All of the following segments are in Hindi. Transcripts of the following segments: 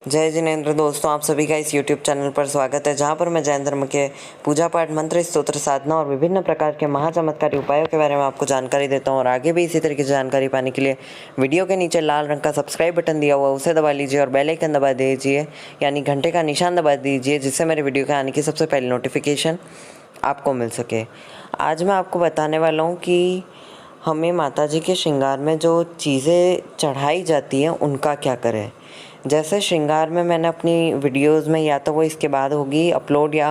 जय जिनेंद्र। दोस्तों, आप सभी का इस YouTube चैनल पर स्वागत है, जहां पर मैं जैन धर्म के पूजा पाठ, मंत्र, स्तोत्र, साधना और विभिन्न प्रकार के महाचमत्कारी उपायों के बारे में आपको जानकारी देता हूं। और आगे भी इसी तरीके से जानकारी पाने के लिए वीडियो के नीचे लाल रंग का सब्सक्राइब बटन दिया हुआ है, उसे दबा लीजिए और बेल आइकन दबा दीजिए, यानी घंटे का निशान दबा दीजिए, जिससे मेरे वीडियो के आने की सबसे पहले नोटिफिकेशन आपको मिल सके। आज मैं आपको बताने वाला हूँ कि हमें माता जी के श्रृंगार में जो चीज़ें चढ़ाई जाती हैं उनका क्या करें। जैसे श्रृंगार में मैंने अपनी वीडियोस में, या तो वो इसके बाद होगी अपलोड या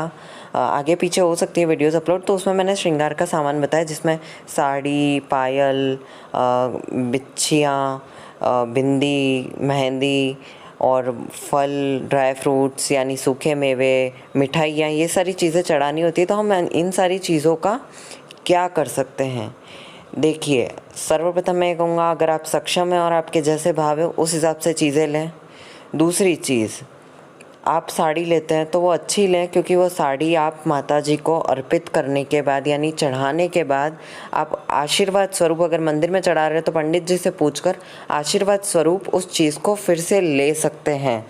आगे पीछे हो सकती है वीडियोस अपलोड, तो उसमें मैंने श्रृंगार का सामान बताया, जिसमें साड़ी, पायल, बिच्छियाँ, बिंदी, मेहंदी और फल, ड्राई फ्रूट्स यानी सूखे मेवे, मिठाइयाँ, ये सारी चीज़ें चढ़ानी होती है। तो हम इन सारी चीज़ों का क्या कर सकते हैं। देखिए, सर्वप्रथम मैं कहूँगा, अगर आप सक्षम हैं और आपके जैसे भाव है उस हिसाब से चीज़ें लें। दूसरी चीज़, आप साड़ी लेते हैं तो वो अच्छी लें, क्योंकि वो साड़ी आप माता जी को अर्पित करने के बाद यानी चढ़ाने के बाद आप आशीर्वाद स्वरूप, अगर मंदिर में चढ़ा रहे हैं तो पंडित जी से पूछकर आशीर्वाद स्वरूप उस चीज़ को फिर से ले सकते हैं।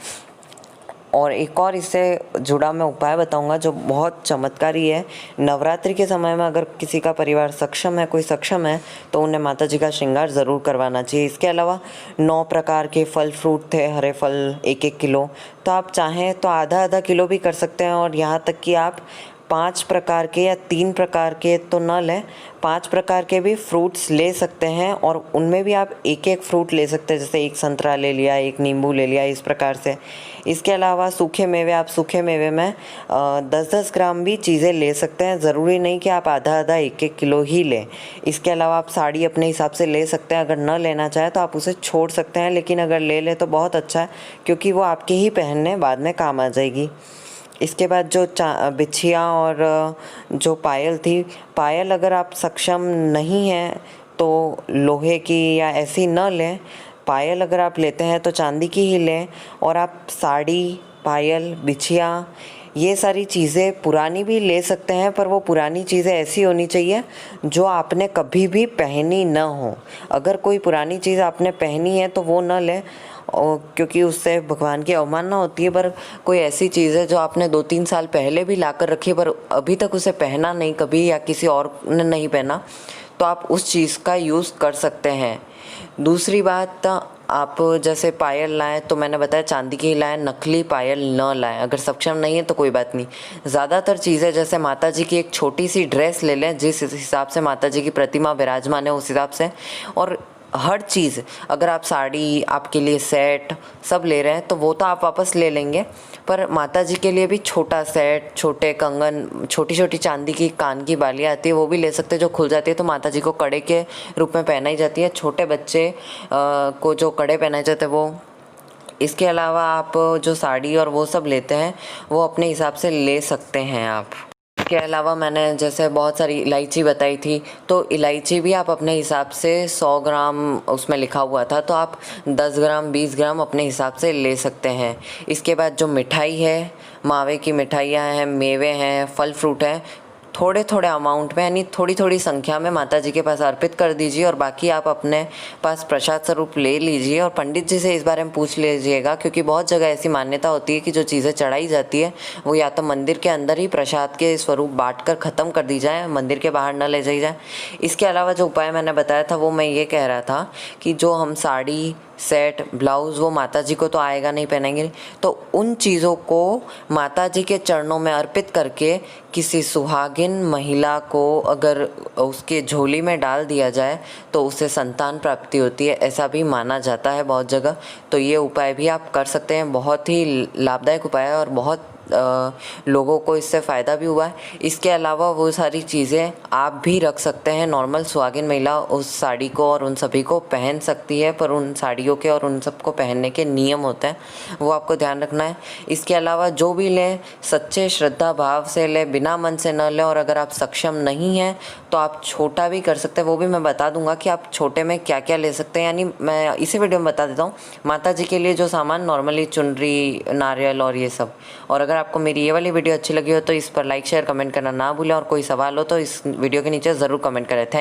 और एक और इससे जुड़ा मैं उपाय बताऊंगा जो बहुत चमत्कारी है। नवरात्रि के समय में अगर किसी का परिवार सक्षम है, कोई सक्षम है, तो उन्हें माता जी का श्रृंगार ज़रूर करवाना चाहिए। इसके अलावा 9 प्रकार के फल फ्रूट थे, हरे फल 1-1 किलो, तो आप चाहें तो आधा किलो भी कर सकते हैं। और यहाँ तक कि आप 5 प्रकार के या 3 प्रकार के तो न लें, 5 प्रकार के भी फ्रूट्स ले सकते हैं, और उनमें भी आप 1-1 फ्रूट ले सकते हैं। जैसे 1 संतरा ले लिया, 1 नींबू ले लिया, इस प्रकार से। इसके अलावा सूखे मेवे, आप सूखे मेवे में 10-10 ग्राम भी चीज़ें ले सकते हैं। ज़रूरी नहीं कि आप आधा 1-1 किलो ही लें। इसके अलावा आप साड़ी अपने हिसाब से ले सकते हैं। अगर न लेना चाहें तो आप उसे छोड़ सकते हैं, लेकिन अगर ले लें तो बहुत अच्छा है, क्योंकि वो आपके ही पहनने बाद में काम आ जाएगी। इसके बाद जो बिछिया और जो पायल थी, पायल अगर आप सक्षम नहीं हैं तो लोहे की या ऐसी न लें। पायल अगर आप लेते हैं तो चांदी की ही लें। और आप साड़ी, पायल, बिछिया, ये सारी चीज़ें पुरानी भी ले सकते हैं, पर वो पुरानी चीज़ें ऐसी होनी चाहिए जो आपने कभी भी पहनी न हो। अगर कोई पुरानी चीज़ आपने पहनी है तो वो न लें, क्योंकि उससे भगवान की अवमानना होती है। पर कोई ऐसी चीज़ है जो आपने 2-3 साल पहले भी ला कर रखी है, पर अभी तक उसे पहना नहीं कभी, या किसी और ने नहीं पहना, तो आप उस चीज़ का यूज़ कर सकते हैं। दूसरी बात, आप जैसे पायल लाएं तो मैंने बताया चांदी की लाएं, नकली पायल न लाएं। अगर सक्षम नहीं है तो कोई बात नहीं। ज़्यादातर चीज़ें, जैसे माता जी की एक छोटी सी ड्रेस ले लें, जिस हिसाब से माता जी की प्रतिमा विराजमान है उस हिसाब से। और हर चीज़, अगर आप साड़ी, आपके लिए सेट सब ले रहे हैं तो वो तो आप वापस ले लेंगे, पर माता जी के लिए भी छोटा सेट, छोटे कंगन, छोटी छोटी चांदी की कान की बालियाँ आती है, वो भी ले सकते हैं, जो खुल जाती है, तो माता जी को कड़े के रूप में पहनाई जाती है। छोटे बच्चे को जो कड़े पहनाए जाते हैं वो। इसके अलावा आप जो साड़ी और वो सब लेते हैं वो अपने हिसाब से ले सकते हैं आप। इसके अलावा मैंने जैसे बहुत सारी इलायची बताई थी, तो इलायची भी आप अपने हिसाब से 100 ग्राम उसमें लिखा हुआ था, तो आप 10 ग्राम 20 ग्राम अपने हिसाब से ले सकते हैं। इसके बाद जो मिठाई है, मावे की मिठाइयाँ हैं, मेवे हैं, फल फ्रूट हैं, थोड़े थोड़े अमाउंट में यानी थोड़ी थोड़ी संख्या में माता जी के पास अर्पित कर दीजिए, और बाकी आप अपने पास प्रसाद स्वरूप ले लीजिए। और पंडित जी से इस बारे में पूछ लीजिएगा, क्योंकि बहुत जगह ऐसी मान्यता होती है कि जो चीज़ें चढ़ाई जाती है वो या तो मंदिर के अंदर ही प्रसाद के स्वरूप बांट कर ख़त्म कर दी जाए, मंदिर के बाहर न ले जाई जाए। इसके अलावा जो उपाय मैंने बताया था वो मैं ये कह रहा था कि जो हम साड़ी, सेट, ब्लाउज़, वो माता जी को तो आएगा नहीं, पहनेंगे, तो उन चीज़ों को माता जी के चरणों में अर्पित करके किसी सुहागिन महिला को अगर उसके झोली में डाल दिया जाए तो उससे संतान प्राप्ति होती है, ऐसा भी माना जाता है बहुत जगह। तो ये उपाय भी आप कर सकते हैं, बहुत ही लाभदायक उपाय है और बहुत लोगों को इससे फ़ायदा भी हुआ है। इसके अलावा वो सारी चीज़ें आप भी रख सकते हैं। नॉर्मल सुहागिन महिला उस साड़ी को और उन सभी को पहन सकती है, पर उन साड़ियों के और उन सबको पहनने के नियम होते हैं, वो आपको ध्यान रखना है। इसके अलावा जो भी लें सच्चे श्रद्धा भाव से लें, बिना मन से न लें। और अगर आप सक्षम नहीं हैं तो आप छोटा भी कर सकते हैं, वो भी मैं बता दूंगा कि आप छोटे में क्या क्या ले सकते हैं। यानी मैं इसी वीडियो में बता देता हूँ माता जी के लिए जो सामान, नॉर्मली चुनरी, नारियल और ये सब। और अगर आपको मेरी ये वाली वीडियो अच्छी लगी हो तो इस पर लाइक, शेयर, कमेंट करना ना भूलें, और कोई सवाल हो तो इस वीडियो के नीचे ज़रूर कमेंट करें।